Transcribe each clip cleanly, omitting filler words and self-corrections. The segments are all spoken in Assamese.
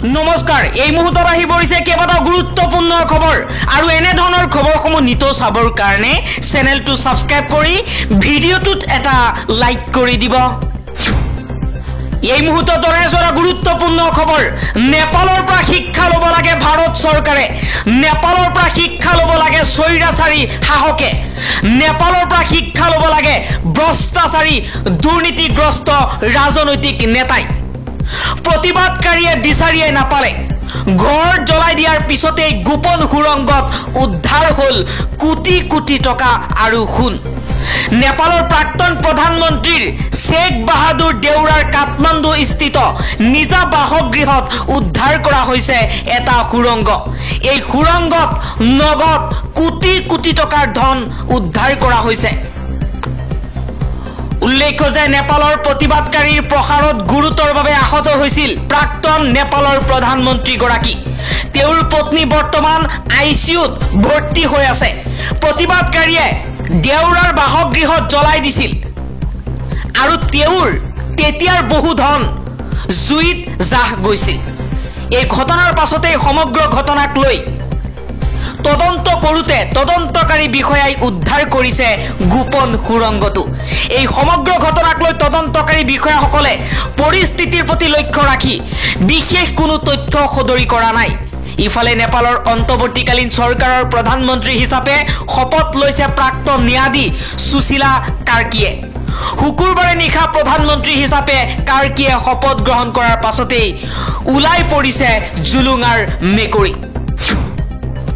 নমস্কাৰ এই মুহূৰ্তত আহি পৰিছে কেইবাটাও গুৰুত্বপূৰ্ণ খবৰ আৰু এনে ধৰণৰ খবৰসমূহ নিতৌ চাবৰ কাৰণে চেনেলটো সাবস্ক্ৰাইব কৰি ভিডিঅ'টোত এটা লাইক কৰি দিব এই মুহূৰ্তত দৰেজৰা গুৰুত্বপূৰ্ণ খবৰ নেপালৰ পৰা শিক্ষা ল'ব লাগে ভাৰত চৰকাৰে নেপালৰ পৰা শিক্ষা ল'ব লাগে স্বৈৰাচাৰী শাসকে নেপালৰ পৰা শিক্ষা ল'ব লাগে ভ্ৰষ্টাচাৰী দুৰ্নীতিগ্ৰস্ত ৰাজনৈতিক নেতাই প্ৰতিবাদকাৰীয়ে বিচাৰিয়ে নাপালে ঘৰ জ্বলাই দিয়াৰ পিছতে গোপন সুৰংগত উদ্ধাৰ হল কোটি কোটি টকা আৰু সোণ নেপালৰ প্ৰাক্তন প্ৰধানমন্ত্ৰীৰ শেখ বাহাদুৰ দেউৰাৰ কাঠমাণ্ডু স্থিত নিজা বাসগৃহত উদ্ধাৰ কৰা হৈছে এটা সুৰংগ এই সুৰংগত নগদ কোটি কোটি টকাৰ ধন উদ্ধাৰ কৰা হৈছে উল্লেখ্য যে নেপালৰ প্ৰতিবাদকাৰীৰ প্ৰসাৰত গুৰুতৰভাৱে আহত হৈছিল প্ৰাক্তন নেপালৰ প্ৰধানমন্ত্ৰী গৰাকী তেওঁৰ পত্নী বৰ্তমান আইচিইউত ভৰ্তি হৈ আছে প্ৰতিবাদকাৰীয়ে দেউৰাৰ বাসগৃহত জ্বলাই দিছিল আৰু তেওঁৰ তেতিয়াৰ বহু ধন জুইত জাহ গৈছিল এই ঘটনাৰ পাছতে সমগ্ৰ ঘটনাক লৈ তদন্ত কৰোতে তদন্তকাৰী বিষয়াই উদ্ধাৰ কৰিছে গোপন সুৰংগটো এই সমগ্ৰ ঘটনাক লৈ তদন্তকাৰী বিষয়াসকলে পৰিস্থিতিৰ প্ৰতি লক্ষ্য ৰাখি বিশেষ কোনো তথ্য সদৰি কৰা নাই ইফালে নেপালৰ অন্তৰ্বৰ্তীকালীন চৰকাৰৰ প্ৰধানমন্ত্ৰী হিচাপে শপত লৈছে প্ৰাক্তন ন্যায়াধী সুশীলা কাৰ্কিয়ে শুকুৰবাৰে নিশা প্ৰধানমন্ত্ৰী হিচাপে কাৰ্কিয়ে শপত গ্ৰহণ কৰাৰ পাছতেই উলাই পৰিছে জুলুঙাৰ মেকুৰী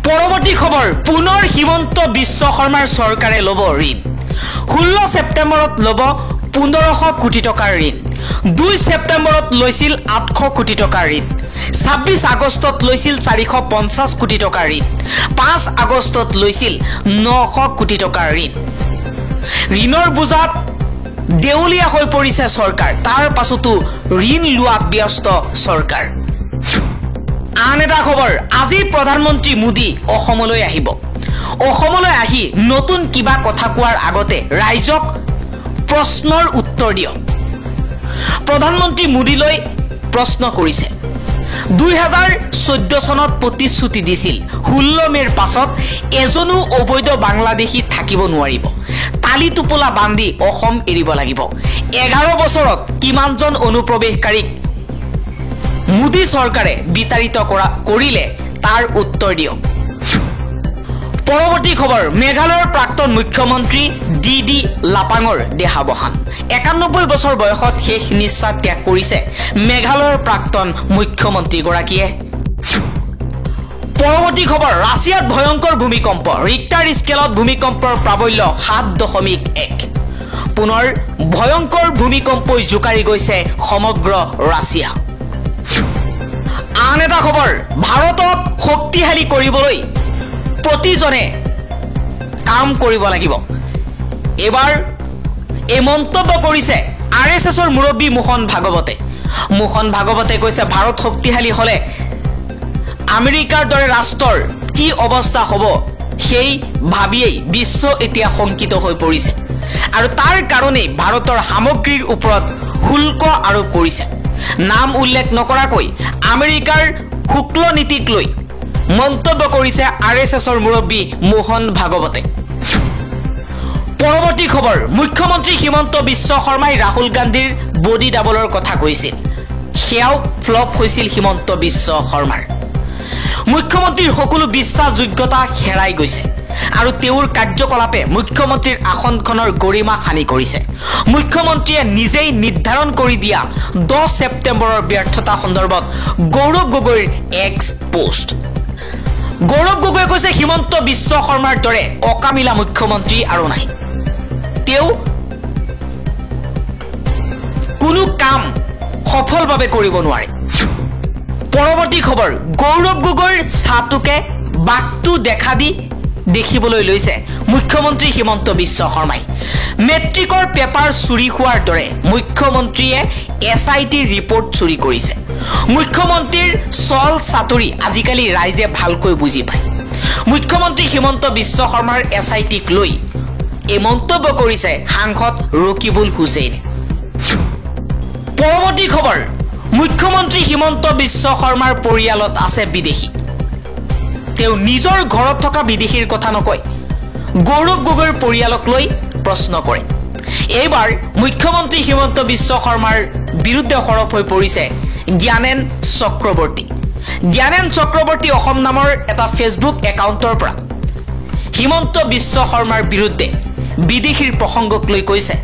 পৰৱৰ্তী খবৰ পুনৰ হিমন্ত বিশ্ব শৰ্মাৰ চৰকাৰে ল'ব ঋণ 16 ছেপ্টেম্বৰত ল'ব 1500 কোটি টকাৰ ঋণ 2 ছেপ্টেম্বৰত লৈছিল 800 কোটি টকাৰ ঋণ 26 আগষ্টত লৈছিল 450 কোটি টকাৰ ঋণ 5 আগষ্টত লৈছিল 900 কোটি টকাৰ ঋণ ঋণৰ বুজাত দেউলীয়া হৈ পৰিছে চৰকাৰ তাৰ পাছতো ঋণ লোৱাত ব্যস্ত চৰকাৰ আন এটা খবৰ আজি প্ৰধানমন্ত্ৰী মোদী অসমলৈ আহিব অসমলৈ আহি নতুন কিবা কথা কোৱাৰ আগতে ৰাইজক প্ৰশ্নৰ উত্তৰ দিয়ক প্ৰধানমন্ত্ৰী মোদীলৈ প্ৰশ্ন কৰিছে 2014 চনত প্ৰতিশ্ৰুতি দিছিল 16 মেৰ পাছত এজনো অবৈধ বাংলাদেশী থাকিব নোৱাৰিব তালি টোপোলা বান্ধি অসম এৰিব লাগিব 11 বছৰত কিমানজন অনুপ্ৰৱেশকাৰীক মোদী চৰকাৰে বিতাৰিত কৰিলে তাৰ উত্তৰ দিয়ক পৰৱৰ্তী খবৰ মেঘালয়ৰ প্ৰাক্তন মুখ্যমন্ত্ৰী ডি লাপাঙৰ দেহাৱসান 91 বছৰ বয়সত শেষ নিশ্বাস ত্যাগ কৰিছে মেঘালয়ৰ প্ৰাক্তন মুখ্যমন্ত্ৰী গৰাকীয়ে পৰৱৰ্তী খবৰ ৰাছিয়াত ভয়ংকৰ ভূমিকম্প ৰিক্টাৰ স্কেলত ভূমিকম্পৰ প্ৰাবল্য 7.1 পুনৰ ভয়ংকৰ ভূমিকম্পই জোকাৰি গৈছে সমগ্ৰ ৰাছিয়া আন এটা খবৰ ভাৰতক শক্তিশালী কৰিবলৈ প্ৰতিজনে কাম কৰিব লাগিব এবাৰ এই মন্তব্য কৰিছে আৰএছএছৰ মুৰব্বী মোহন ভাগৱতে কৈছে ভাৰত শক্তিশালী হলে আমেৰিকাৰ দৰে ৰাষ্ট্ৰৰ কি অৱস্থা হ'ব সেই ভাবিয়েই বিশ্ব এতিয়া শংকিত হৈ পৰিছে আৰু তাৰ কাৰণে ভাৰতৰ সামগ্ৰীৰ ওপৰত শুল্ক আৰোপ কৰিছে নাম উল্লেখ নকৰাকৈ আমেৰিকাৰ শুক্ল নীতিক লৈ মন্তব্য কৰিছে আৰএছএছৰ মুৰব্বী মোহন ভাগৱতে পৰৱৰ্তী খবৰ মুখ্যমন্ত্ৰী হিমন্ত বিশ্ব শৰ্মাই ৰাহুল গান্ধীৰ বডি ডাবলৰ কথা কৈছিল সেয়াও ফ্লপ হৈছিল হিমন্ত বিশ্ব শৰ্মাৰ মুখ্যমন্ত্ৰীৰ সকলো বিশ্বাসযোগ্যতা হেৰাই গৈছে আৰু তেওঁৰ কাৰ্যকলাপে মুখ্যমন্ত্ৰীৰ আসনখনৰ গৰিমা হানি কৰিছে মুখ্যমন্ত্ৰীয়ে নিজেই নিৰ্ধাৰণ কৰি দিয়া 10 ছেপ্টেম্বৰৰ ব্যৰ্থতা সন্দৰ্ভত গৌৰৱ গগৈৰ এক্স পোষ্ট গৌৰৱ গগৈয়ে কৈছে হিমন্ত বিশ্ব শৰ্মাৰ দৰে অকামিলা মুখ্যমন্ত্ৰী আৰু নাই তেওঁ কোনো কাম সফলভাৱে কৰিব নোৱাৰে পৰৱৰ্তী খবৰ গৌৰৱ গগৈৰ ছাটোকে বাকটো দেখিবলৈ লৈছে মুখ্যমন্ত্ৰী হিমন্ত বিশ্ব শৰ্মাই মেট্ৰিকৰ পেপাৰ চুৰি হোৱাৰ দৰে মুখ্যমন্ত্ৰীয়ে এছআইটিৰ ৰিপৰ্ট চুৰি কৰিছে মুখ্যমন্ত্ৰীৰ চল চাতুৰি আজিকালি ৰাইজে ভালকৈ বুজি পায় মুখ্যমন্ত্ৰী হিমন্ত বিশ্ব শৰ্মাৰ এছআইটিক লৈ এই মন্তব্য কৰিছে সাংসদ ৰকিবুল হুছেইনে পৰৱৰ্তী খবৰ মুখ্যমন্ত্ৰী হিমন্ত বিশ্ব শৰ্মাৰ পৰিয়ালত আছে বিদেশী। তেওঁ নিজৰ ঘৰত থকা বিদেশীৰ কথা নকয়, গৌৰৱ গগৈৰ পৰিয়ালক লৈ প্ৰশ্ন কৰে। এইবাৰ মুখ্যমন্ত্ৰী হিমন্ত বিশ্ব শৰ্মাৰ বিৰুদ্ধে সৰব হৈ পৰিছে জ্ঞানেন চক্ৰৱৰ্তী। জ্ঞানেন চক্ৰৱৰ্তী অসম নামৰ এটা ফেচবুক একাউণ্টৰ পৰা হিমন্ত বিশ্ব শৰ্মাৰ বিৰুদ্ধে বিদেশীৰ প্ৰসংগক লৈ কৈছে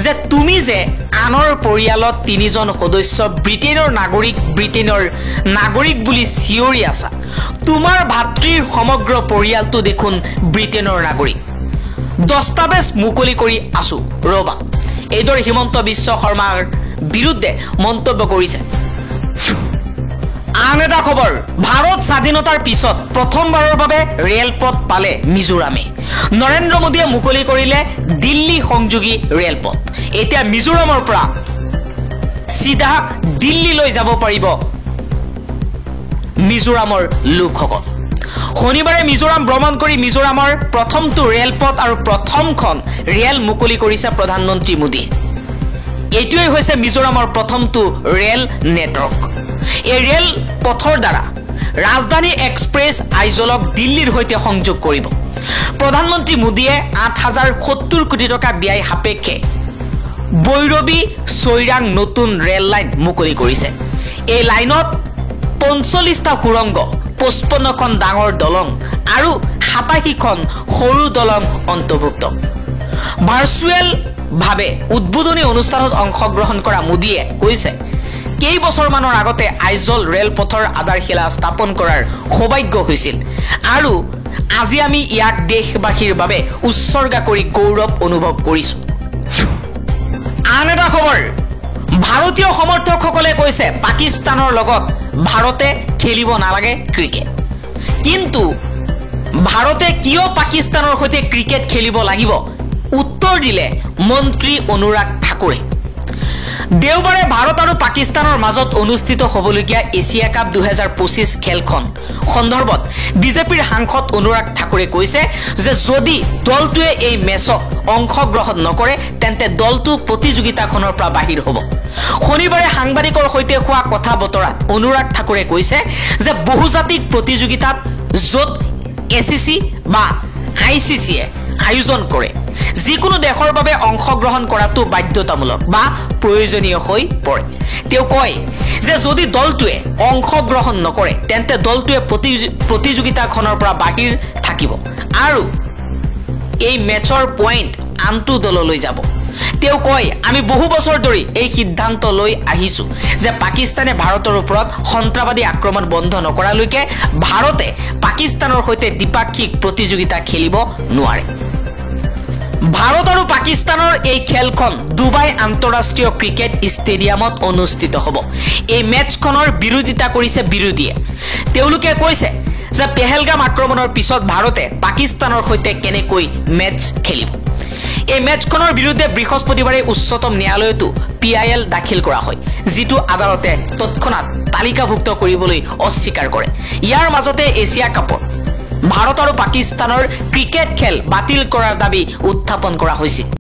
যে তুমি যে আনৰ পৰিয়ালত 3জন সদস্য ব্ৰিটেইনৰ নাগৰিক বুলি চিঞৰি আছা, তোমাৰ ভাতৃৰ সমগ্ৰ পৰিয়ালটো দেখোন ব্ৰিটেইনৰ নাগৰিক। দস্তাবেজ মুকলি কৰি আছো ৰবা। এইদৰে হিমন্ত বিশ্ব শৰ্মাৰ বিৰুদ্ধে মন্তব্য কৰিছে। আন এটা খবৰ, ভাৰত স্বাধীনতাৰ পিছত প্ৰথমবাৰৰ বাবে ৰেলপথ পালে মিজোৰামে। নৰেন্দ্ৰ মোদীয়ে মুকলি কৰিলে দিল্লী সংযোগী ৰেলপথ। এতিয়া মিজোৰামৰ পৰা চিধা দিল্লীলৈ যাব পাৰিব মিজোৰামৰ লোকসকল। শনিবাৰে মিজোৰাম ভ্ৰমণ কৰি মিজোৰামৰ প্ৰথমটো ৰেলপথ আৰু প্ৰথমখন ৰেল মুকলি কৰিছে প্ৰধানমন্ত্ৰী মোদীয়ে। এইটোৱেই হৈছে মিজোৰামৰ প্ৰথমটো ৰেল নেটৱৰ্ক। এই ৰেল পথৰ দ্বাৰা ৰাজধানী এক্সপ্ৰেছ আইজলক দিল্লীৰ সৈতে সংযোগ কৰিব। প্ৰধানমন্ত্ৰী মোদীয়ে 8,070 কোটি টকা ব্যয় সাপেক্ষে বৈৰবী চৈৰাং নতুন ৰেল লাইন মুকলি কৰিছে। এই লাইনত 45টা সুৰংগ, 55খন ডাঙৰ দলং আৰু 87খন সৰু দলং অন্তৰ্ভুক্ত। ভাৰ্চুৱেল ভাৱে উদ্বোধনী অনুষ্ঠানত অংশগ্ৰহণ কৰা মোদীয়ে কৈছে, কেইবছৰমানৰ আগতে আইজল ৰেলপথৰ আধাৰশিলা স্থাপন কৰাৰ সৌভাগ্য হৈছিল আৰু আজি আমি ইয়াক দেশবাসীৰ বাবে উৎসৰ্গা কৰি গৌৰৱ অনুভৱ কৰিছো। আন এটা খবৰ, ভাৰতীয় সমৰ্থকসকলে কৈছে পাকিস্তানৰ লগত ভাৰতে খেলিব নালাগে ক্ৰিকেট। কিন্তু ভাৰতে কিয় পাকিস্তানৰ সৈতে ক্ৰিকেট খেলিব লাগিব, উত্তৰ দিলে মন্ত্ৰী অনুৰাগ ঠাকুৰে। দেওবাৰে ভাৰত আৰু পাকিস্তানৰ মাজত অনুষ্ঠিত হ'বলগীয়া এছিয়া কাপ 2025 খেলখন সন্দৰ্ভত বিজেপিৰ সাংসদ অনুৰাগ ঠাকুৰে কৈছে যে যদি দলটোৱে এই মেচত অংশগ্ৰহণ নকৰে তেন্তে দলটো প্ৰতিযোগিতাখনৰ পৰা বাহিৰ হ'ব। শনিবাৰে সাংবাদিকৰ সৈতে হোৱা কথা বতৰাত অনুৰাগ ঠাকুৰে কৈছে যে বহুজাতিক প্ৰতিযোগিতাত য'ত এচিচি বা আইচিচিয়ে আয়োজন কৰে, যিকোনো দেশৰ বাবে অংশগ্ৰহণ কৰাটো বাধ্যতামূলক বা প্ৰয়োজনীয় হৈ পৰে। তেওঁ কয় যে যদি দলটোৱে অংশগ্ৰহণ নকৰে তেন্তে দলটোৱে প্ৰতিযোগিতাখনৰ পৰা বাহিৰ থাকিব আৰু এই মেচৰ পইণ্ট আনটো দললৈ যাব। তেওঁ কয়, আমি বহু বছৰ ধৰি এই সিদ্ধান্ত লৈ আহিছো যে পাকিস্তানে ভাৰতৰ ওপৰত সন্ত্ৰাসবাদী আক্ৰমণ বন্ধ নকৰালৈকে ভাৰতে পাকিস্তানৰ সৈতে দ্বিপাক্ষিক প্ৰতিযোগিতা খেলিব নোৱাৰে। ভাৰত আৰু পাকিস্তানৰ এই খেলখন ডুবাই আন্তঃৰাষ্ট্ৰীয় ক্ৰিকেট ষ্টেডিয়ামত অনুষ্ঠিত হ'ব। এই মেচখনৰ বিৰোধিতা কৰিছে বিৰোধীয়ে। তেওঁলোকে কৈছে যে পেহেলগাম আক্ৰমণৰ পিছত ভাৰতে পাকিস্তানৰ সৈতে কেনেকৈ মেচ খেলিব। এই মেচখনৰ বিৰুদ্ধে বৃহস্পতিবাৰে উচ্চতম ন্যায়ালয়তো PIL দাখিল কৰা হয়, যিটো আদালতে তৎক্ষণাত তালিকাভুক্ত কৰিবলৈ অস্বীকাৰ কৰে। ইয়াৰ মাজতে এছিয়া কাপত ভাৰত আৰু পাকিস্তানৰ ক্ৰিকেট খেল বাতিল কৰাৰ দাবী উত্থাপন কৰা হৈছিল।